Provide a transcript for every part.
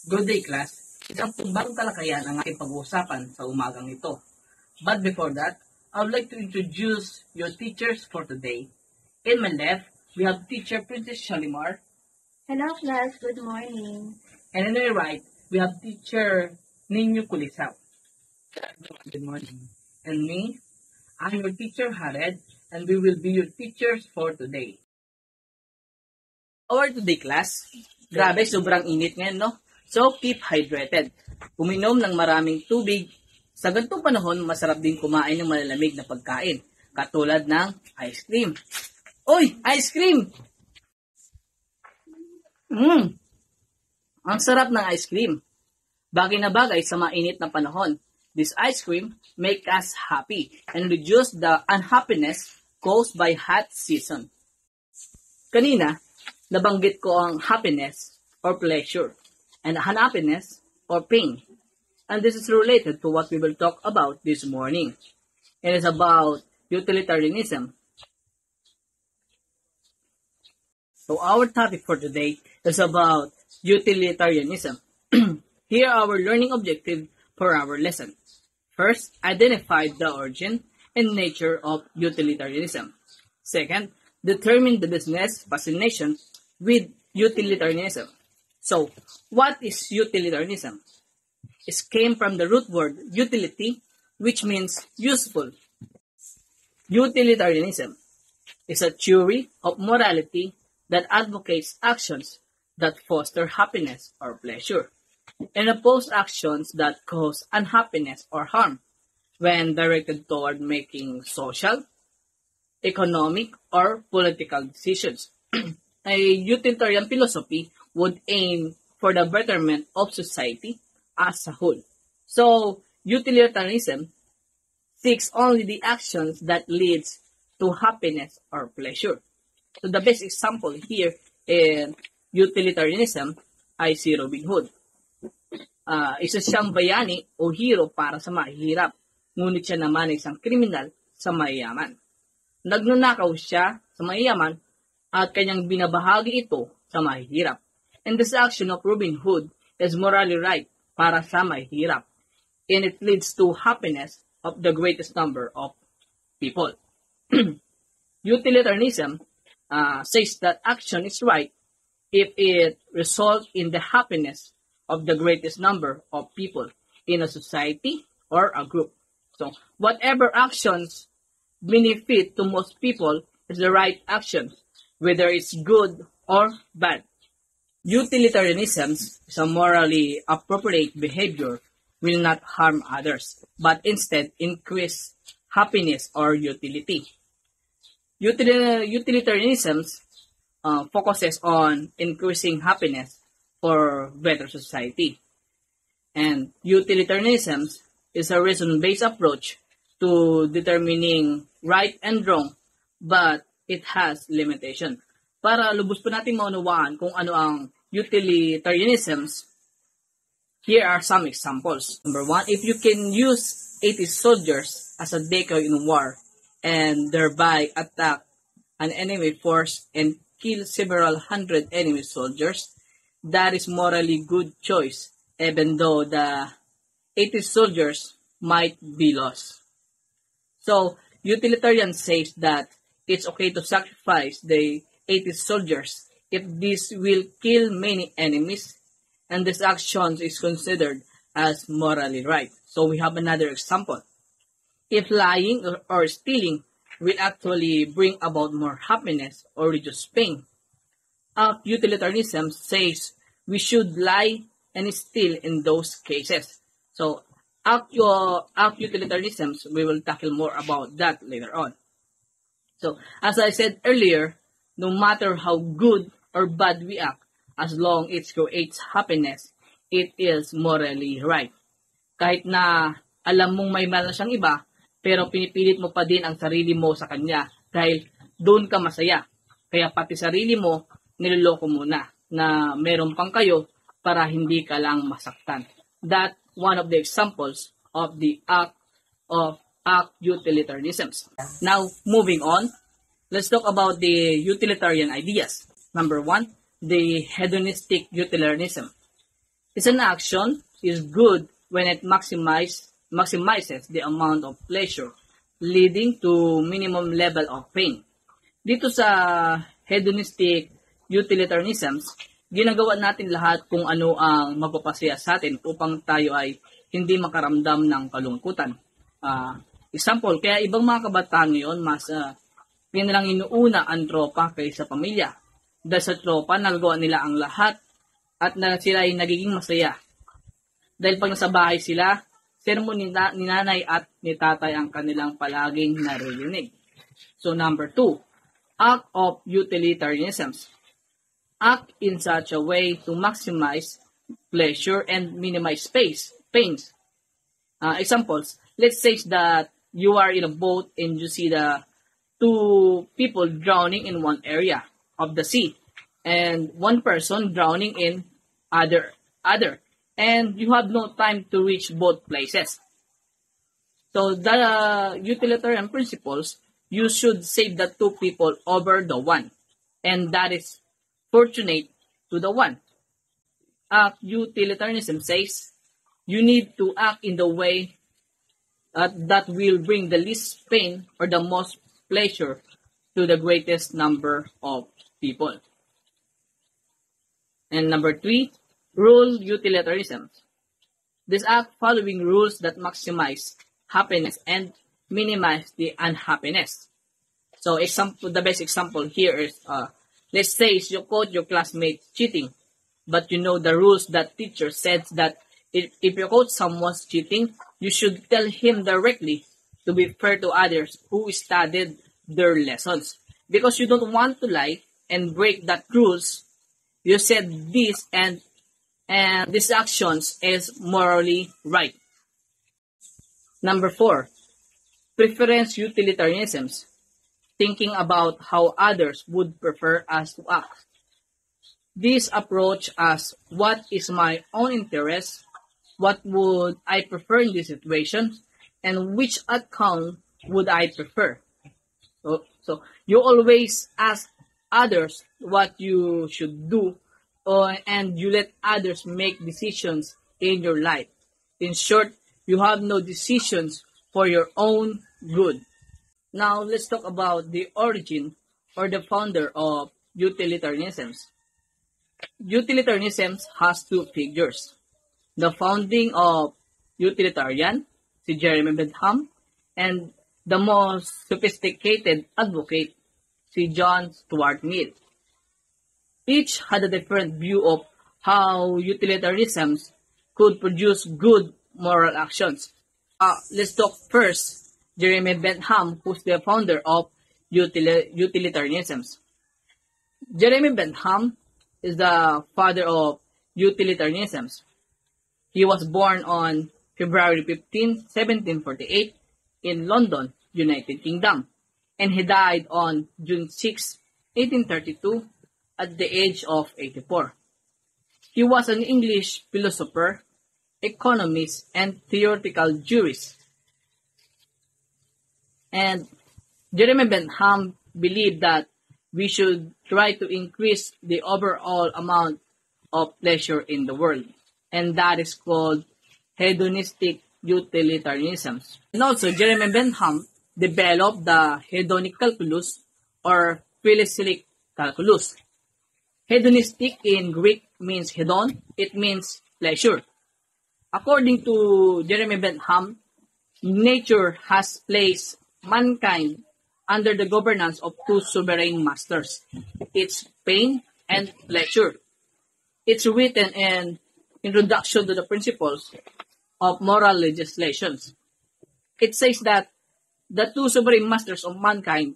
Good day, class. Isang bagong talakayan ang aking pag-uusapan sa umagang ito. But before that, I would like to introduce your teachers for today. In my left, we have teacher Princess Shalimar. Hello class, good morning. And in my right, we have teacher Ninyo Kulisaw. Good morning. And me, I'm your teacher Hared, and we will be your teachers for today. Our today class, grabe sobrang init ngayon, no? So, keep hydrated. Uminom ng maraming tubig. Sa ganitong panahon, masarap din kumain ng malalamig na pagkain, katulad ng ice cream. Uy! Ice cream! Ang sarap ng ice cream. Bagay na bagay sa mainit na panahon. This ice cream make us happy and reduce the unhappiness caused by hot season. Kanina, nabanggit ko ang happiness or pleasure, and unhappiness or pain. And this is related to what we will talk about this morning. It is about utilitarianism. So our topic for today is about utilitarianism. Here are our learning objectives for our lesson. First, identify the origin and nature of utilitarianism. Second, determine the business fascination with utilitarianism. So, what is utilitarianism? It came from the root word utility, which means useful. Utilitarianism is a theory of morality that advocates actions that foster happiness or pleasure, and oppose actions that cause unhappiness or harm when directed toward making social, economic, or political decisions. A utilitarian philosophy would aim for the betterment of society as a whole. So, utilitarianism seeks only the actions that leads to happiness or pleasure. So, the best example here in utilitarianism ay si Robin Hood. Isa siyang bayani o hero para sa mahihirap, ngunit siya naman ay isang kriminal sa mayayaman. Nagnanakaw siya sa mayayaman at kanyang binabahagi ito sa mahihirap. And this action of Robin Hood is morally right para sa mahihirap, and it leads to happiness of the greatest number of people. Utilitarianism says that action is right if it results in the happiness of the greatest number of people in a society or a group. So, whatever actions benefit to most people is the right action, whether it's good or bad. Utilitarianism is a morally appropriate behavior will not harm others, but instead increase happiness or utility. Utilitarianism focuses on increasing happiness for better society. And utilitarianism is a reason-based approach to determining right and wrong, but it has limitation. Para lubos po natin maunawaan kung ano ang utilitarianisms, here are some examples. Number one, if you can use 80 soldiers as a decoy in war and thereby attack an enemy force and kill several hundred enemy soldiers, that is morally good choice, even though the 80 soldiers might be lost. So, utilitarian says that it's okay to sacrifice the 80 soldiers if this will kill many enemies, and this action is considered as morally right. So we have another example. If lying or stealing will actually bring about more happiness or reduce pain, utilitarianism says we should lie and steal in those cases. So utilitarianism, we will tackle more about that later on. So as I said earlier, no matter how good or bad we act, as long it creates happiness, it is morally right. Kahit na alam mong may mali siyang iba, pero pinipilit mo pa din ang sarili mo sa kanya dahil doon ka masaya. Kaya pati sarili mo, niloloko mo na meron pang kayo para hindi ka lang masaktan. That one of the examples of the act utilitarianism. Now, moving on, let's talk about the utilitarian ideas. Number one, the hedonistic utilitarianism. It's an action is good when it maximizes the amount of pleasure, leading to minimum level of pain. Dito sa hedonistic utilitarianisms, ginagawa natin lahat kung ano ang magpapasaya sa atin upang tayo ay hindi makaramdam ng kalungkutan. Example, kaya ibang mga kabataan ngayon, mas pinalang inuuna ang tropa kaysa pamilya. Dahil sa tropa, nagagawa nila ang lahat at sila ay nagiging masaya. Dahil pag nasa bahay sila, sermon ni nanay at ni tatay ang kanilang palaging naririnig. So number 2, act of utilitarianisms. Act in such a way to maximize pleasure and minimize pains. Examples, let's say that you are in a boat and you see the two people drowning in one area of the sea and one person drowning in other and you have no time to reach both places. So the utilitarian principles, you should save the two people over the one, and that is fortunate to the one. Utilitarianism says you need to act in the way that will bring the least pain or the most pleasure to the greatest number of people. And number 3, rule utilitarianism. This act following rules that maximize happiness and minimize the unhappiness. So the best example here is, let's say you caught your classmate cheating, but you know the rules that teacher said that if you caught someone's cheating, you should tell him directly to be fair to others who studied their lessons. Because you don't want to lie and break that rules, you said this and these actions is morally right. Number 4, preference utilitarianisms. Thinking about how others would prefer us to act. This approach as what is my own interest, what would I prefer in this situation, and which outcome would I prefer. So you always ask others what you should do, and you let others make decisions in your life. In short, you have no decisions for your own good. Now, let's talk about the origin or the founder of utilitarianisms. Utilitarianism has two figures. The founding of utilitarian, si Jeremy Bentham, and the most sophisticated advocate, si John Stuart Mill. Each had a different view of how utilitarianisms could produce good moral actions. Let's talk first Jeremy Bentham, who's the founder of utilitarianisms. Jeremy Bentham is the father of utilitarianisms. He was born on February 15, 1748 in London, United Kingdom, and he died on June 6, 1832 at the age of 84. He was an English philosopher, economist, and theoretical jurist. And Jeremy Bentham believed that we should try to increase the overall amount of pleasure in the world. And that is called hedonistic utilitarianism. And also, Jeremy Bentham developed the hedonic calculus or philosophic calculus. Hedonistic in Greek means hedon, it means pleasure. According to Jeremy Bentham, nature has placed mankind under the governance of two sovereign masters. It's pain and pleasure. It's written in Introduction to the Principles of Moral Legislations. It says that the two sovereign masters of mankind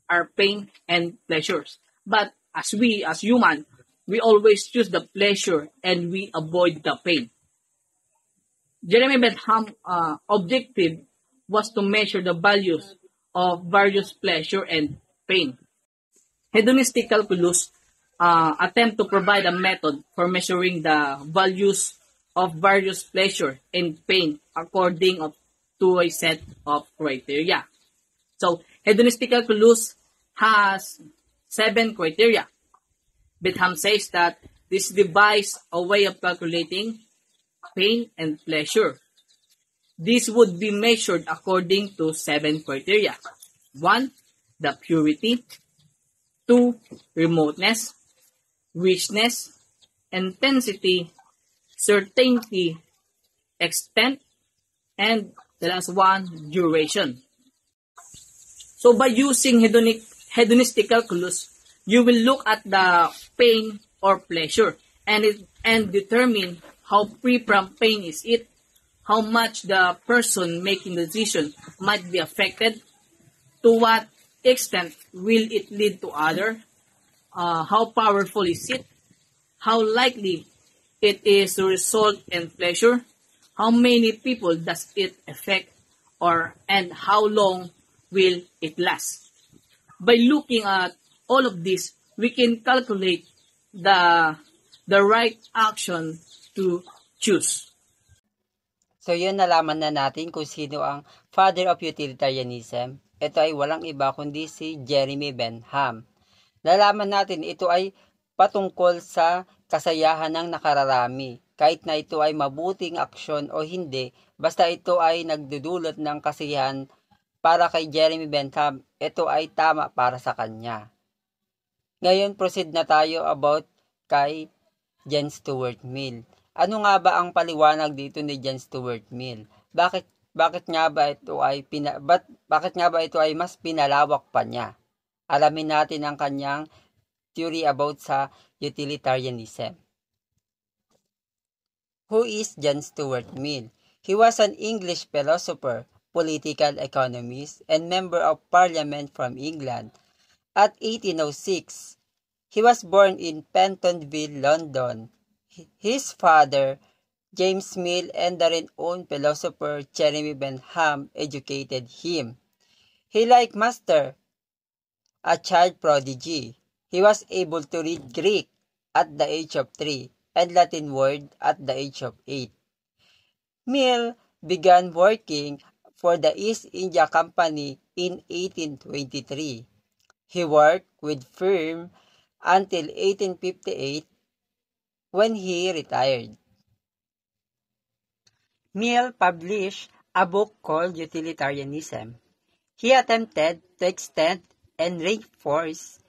are pain and pleasures. But as human, we always choose the pleasure and we avoid the pain. Jeremy Bentham's objective was to measure the values of various pleasure and pain. Hedonistic calculus attempt to provide a method for measuring the values of various pleasure and pain according to a set of criteria. So, hedonistic calculus has 7 criteria. Bentham says that This devised a way of calculating pain and pleasure. This would be measured according to 7 criteria. 1. The purity. 2. Remoteness, richness, intensity, certainty, extent, and the last one, duration. So by using hedonistic calculus, you will look at the pain or pleasure and determine how free from pain is it, how much the person making the decision might be affected, to what extent will it lead to other, how powerful is it, how likely it is to result in pleasure, how many people does it affect, and how long will it last. By looking at all of this, we can calculate the right action to choose. So yun, nalaman na natin kung sino ang father of utilitarianism. Ito ay walang iba kundi si Jeremy Bentham. Nalaman natin ito ay patungkol sa kasayahan ng nakararami. Kahit na ito ay mabuting aksyon o hindi, basta ito ay nagdudulot ng kasiyahan para kay Jeremy Bentham, ito ay tama para sa kanya. Ngayon, proceed na tayo about kay John Stuart Mill. Ano nga ba ang paliwanag dito ni John Stuart Mill? Bakit nga ba ito ay mas pinalawak pa niya? Alamin natin ang kanyang theory about sa utilitarianism. Who is John Stuart Mill? He was an English philosopher, political economist, and member of Parliament from England. At 1806, he was born in Pentonville, London. His father, James Mill, and the renowned philosopher Jeremy Bentham educated him. He, like Master, a child prodigy. He was able to read Greek at the age of 3 and Latin word at the age of 8. Mill began working for the East India Company in 1823. He worked with firm until 1858 when he retired. Mill published a book called Utilitarianism. He attempted to extend and reinforce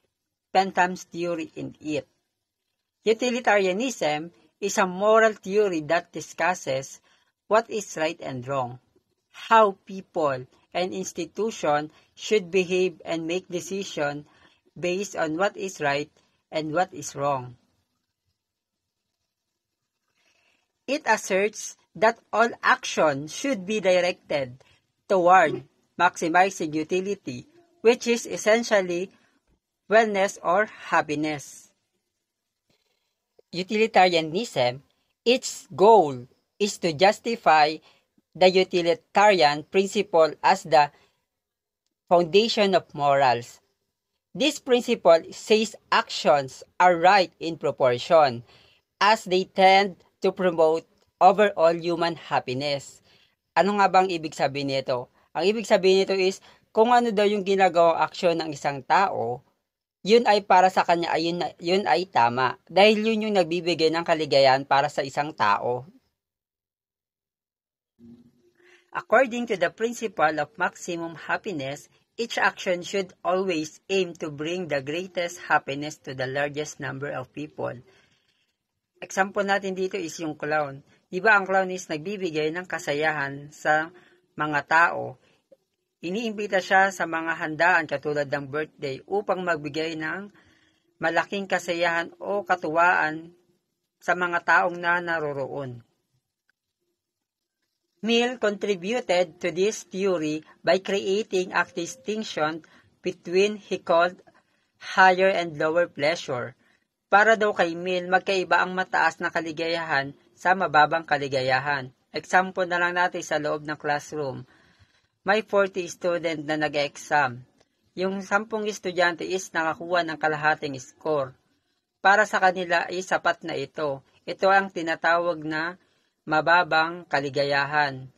Bentham's theory in it. Utilitarianism is a moral theory that discusses what is right and wrong, how people and institutions should behave and make decisions based on what is right and what is wrong. It asserts that all action should be directed toward maximizing utility, which is essentially wellness or happiness. Utilitarianism, its goal is to justify the utilitarian principle as the foundation of morals. This principle says actions are right in proportion, as they tend to promote overall human happiness. Ano nga bang ibig sabihin nito? Ang ibig sabihin nito is, kung ano daw yung ginagawang aksyon ng isang tao, yun ay para sa kanya, yun ay tama. Dahil yun yung nagbibigay ng kaligayahan para sa isang tao. According to the principle of maximum happiness, each action should always aim to bring the greatest happiness to the largest number of people. Example natin dito is yung clown. Diba ang clown is nagbibigay ng kasayahan sa mga tao. Iniimbita siya sa mga handaan katulad ng birthday upang magbigay ng malaking kasayahan o katuwaan sa mga taong na naroroon. Mill contributed to this theory by creating a distinction between he called higher and lower pleasure. Para daw kay Mill, magkaiba ang mataas na kaligayahan sa mababang kaligayahan. Example na lang natin sa loob ng classroom. May 40 student na nag-exam. Yung 10 estudyante is nakakuha ng kalahating score. Para sa kanila ay sapat na ito. Ito ang tinatawag na mababang kaligayahan.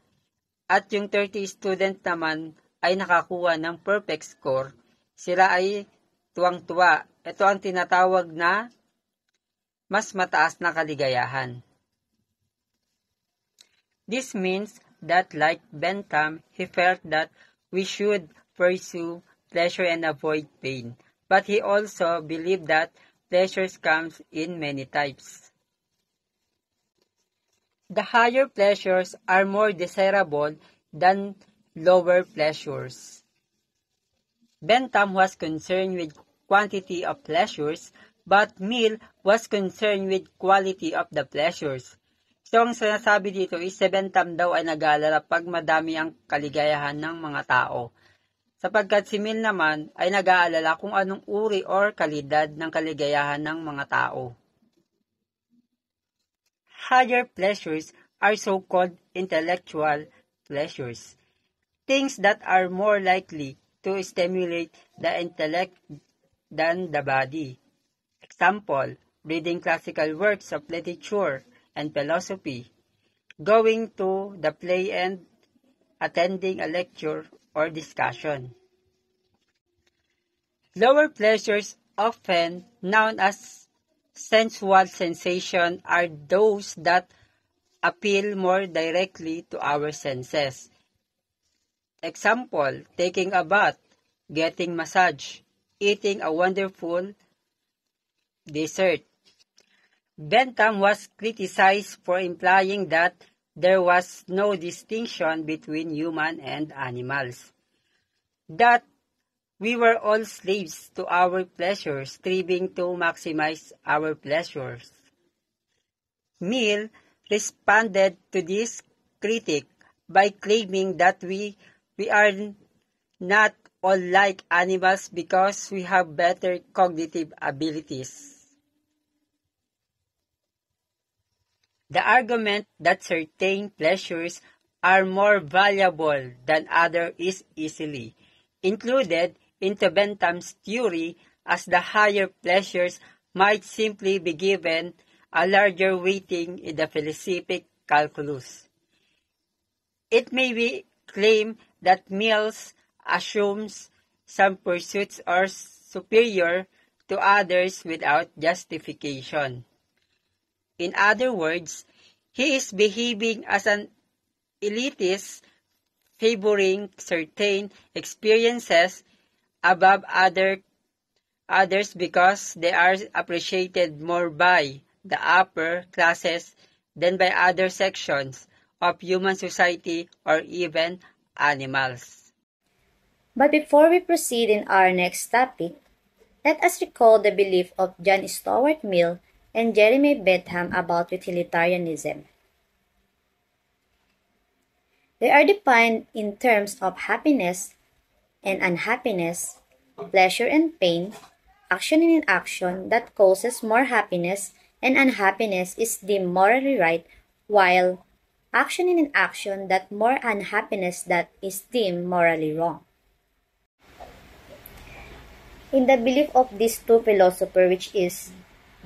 At yung 30 student naman ay nakakuha ng perfect score. Sila ay tuwang-tuwa. Ito ang tinatawag na mas mataas na kaligayahan. This means that like Bentham, he felt that we should pursue pleasure and avoid pain, but he also believed that pleasures comes in many types. The higher pleasures are more desirable than lower pleasures. Bentham was concerned with quantity of pleasures, but Mill was concerned with quality of the pleasures. So, ang sinasabi dito is si Bentham daw ay nag-aalala pag madami ang kaligayahan ng mga tao. Sapagkat si Mill naman ay nag-aalala kung anong uri or kalidad ng kaligayahan ng mga tao. Higher pleasures are so-called intellectual pleasures, things that are more likely to stimulate the intellect than the body. Example, reading classical works of literature and philosophy, going to the play and attending a lecture or discussion. Lower pleasures, often known as sensual sensation, are those that appeal more directly to our senses. Example, taking a bath, getting massage, eating a wonderful dessert. Bentham was criticized for implying that there was no distinction between human and animals, that we were all slaves to our pleasures, striving to maximize our pleasures. Mill responded to this critique by claiming that we are not all like animals because we have better cognitive abilities. The argument that certain pleasures are more valuable than others is easily included into Bentham's theory, as the higher pleasures might simply be given a larger weighting in the philosophic calculus. It may be claimed that Mill assumes some pursuits are superior to others without justification. In other words, he is behaving as an elitist, favoring certain experiences above others because they are appreciated more by the upper classes than by other sections of human society or even animals. But before we proceed in our next topic, let us recall the belief of John Stuart Mill and Jeremy Bentham about utilitarianism. They are defined in terms of happiness and unhappiness, pleasure and pain, action and inaction that causes more happiness and unhappiness is deemed morally right, while action and inaction that more unhappiness that is deemed morally wrong. In the belief of these two philosophers, which is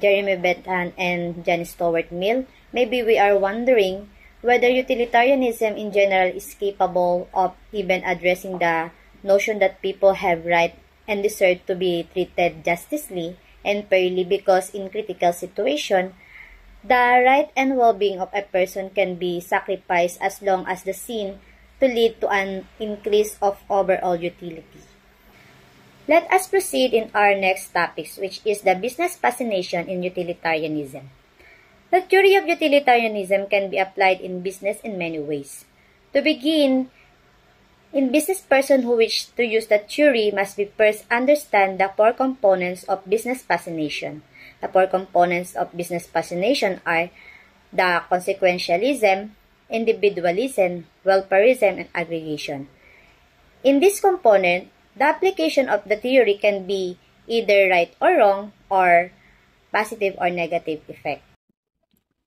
Jeremy Bentham and John Stuart Mill, maybe we are wondering whether utilitarianism in general is capable of even addressing the notion that people have right and deserve to be treated justly and fairly, because in critical situation, the right and well-being of a person can be sacrificed as long as the sin to lead to an increase of overall utility. Let us proceed in our next topics, which is the business fascination in utilitarianism. The theory of utilitarianism can be applied in business in many ways. To begin, in business, person who wish to use the theory must be first understand the four components of business fascination. The four components of business fascination are the consequentialism, individualism, welfarism, and aggregation. In this component, the application of the theory can be either right or wrong, or positive or negative effect.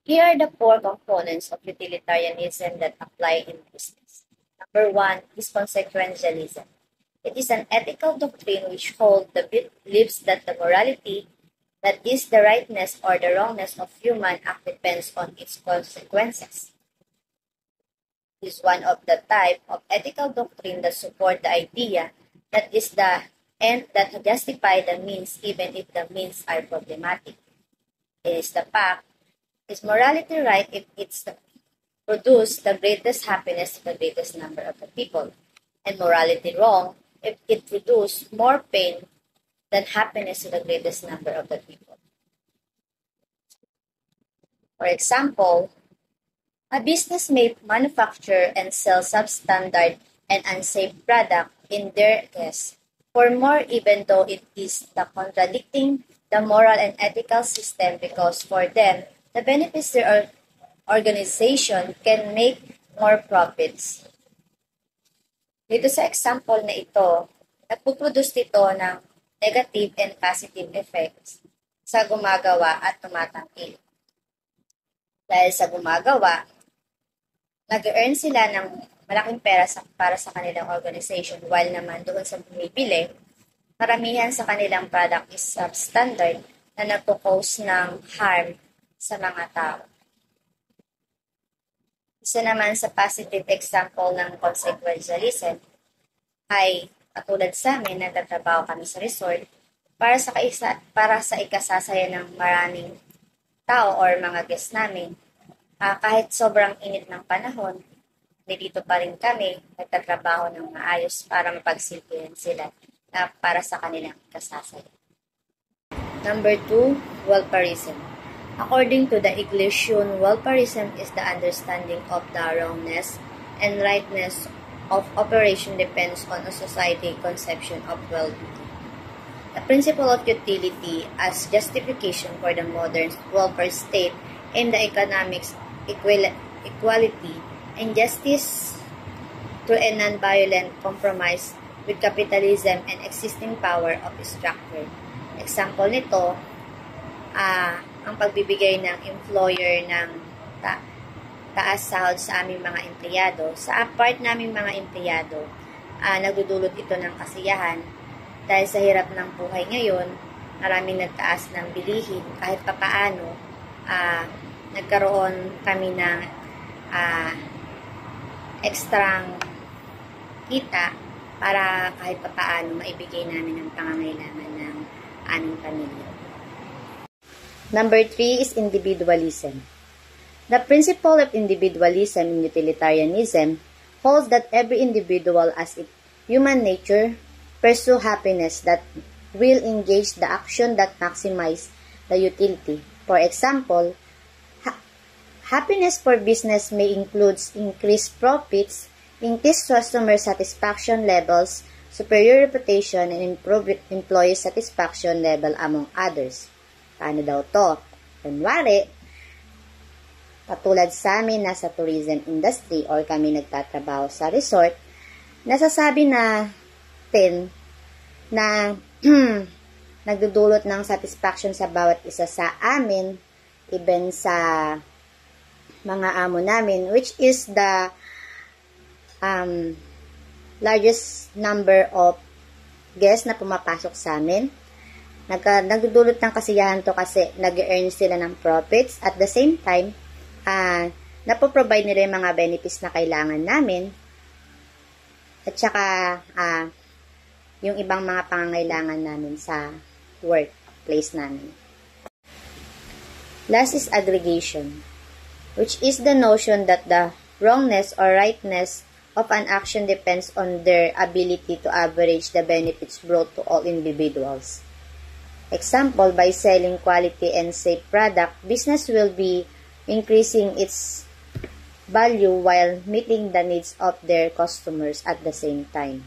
Here are the four components of utilitarianism that apply in business. Number one is consequentialism. It is an ethical doctrine which holds the beliefs that the morality, that is, the rightness or the wrongness of human act depends on its consequences. It is one of the type of ethical doctrine that support the idea that is the end that justify the means even if the means are problematic. is the fact, is morality right if it's produce the greatest happiness to the greatest number of the people, and morality wrong if it produce more pain than happiness to the greatest number of the people. For example, a business may manufacture and sell substandard and unsafe product in their case for more even though it is the contradicting the moral and ethical system because for them, the benefits their organization can make more profits. Dito sa example na ito, nagpuproduce dito ng negative and positive effects sa gumagawa at tumatangkil. Dahil sa gumagawa, nag-earn sila ng malaking pera para sa kanilang organization while naman doon sa bumibili, karamihan sa kanilang product is substandard na nagpo-cause ng harm sa mga tao. Isa naman sa positive example ng consequentialism ay katulad sa amin, nagtatrabaho kami sa resort para sa ikasasaya ng maraming tao or mga guests namin. Kahit sobrang init ng panahon, dito pa rin kami nagtatrabaho ng maayos para mapagsilbihan sila para sa kanilang kasasaya. Number 2, welfarism. According to the Iglesion, welfarism is the understanding of the wrongness and rightness of operation depends on a society conception of well-being. The principle of utility as justification for the modern welfare state and the economics equality and justice through a non-violent compromise with capitalism and existing power of structure. Example nito, ang pagbibigay ng employer ng taas sahod sa aming mga empleyado. Sa part naming mga empleyado, nagdudulot ito ng kasiyahan dahil sa hirap ng buhay ngayon, maraming nagtaas ng bilihin kahit papaano, nagkaroon kami ng ekstrang kita para kahit papaano maibigay namin ang pangangailangan ng aming pamilya. Number 3 is individualism. The principle of individualism in utilitarianism holds that every individual as its human nature pursue happiness that will engage the action that maximize the utility. For example, happiness for business may include increased profits, increased customer satisfaction levels, superior reputation, and improved employee satisfaction level among others. Paano daw to? Kunwari, katulad sa amin nasa tourism industry or kami nagtatrabaho sa resort, nasasabi natin na nagdudulot ng satisfaction sa bawat isa sa amin, even sa mga amo namin, which is the largest number of guests na pumapasok sa amin. Nagdudulot ng kasiyahan to kasi nag-earn sila ng profits. At the same time, napoprovide nila yung mga benefits na kailangan namin. At saka, yung ibang mga pangangailangan namin sa workplace namin. Last is aggregation, which is the notion that the wrongness or rightness of an action depends on their ability to average the benefits brought to all individuals. Example, by selling quality and safe product, business will be increasing its value while meeting the needs of their customers at the same time.